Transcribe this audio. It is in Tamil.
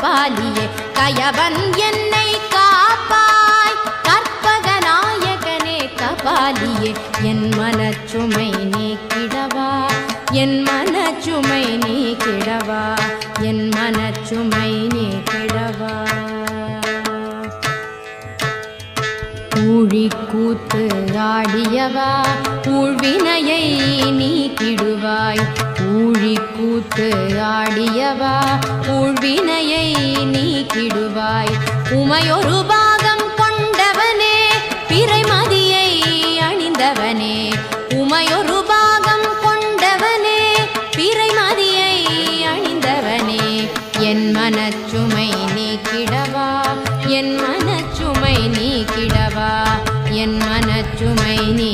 கபாலியே கயவன் என்னை காப்பாய் கற்பகநாயகனே கபாலியே என் மனச்சுமை நீக்கிடவா என் மனச்சுமை நீக்கிடவா என் மனச்சுமை நீக்கிடவா ஊழிக்கூத்து ஆடியவா ஊழ்வினையை நீக்கிடுவாய் ஊழிக்கூத்து ஆடியவா ஊழ்வினையை நீக்கிடுவாய் உமையொரு பாகம் கொண்டவனே பிறைமதியை அணிந்தவனே உமையொரு பாகம் கொண்டவனே பிறைமதியை அணிந்தவனே என் மனச்சுமை நீக்கிடவா என் மனச்சுமை நீக்கிடவா என் மனச்சுமை நீ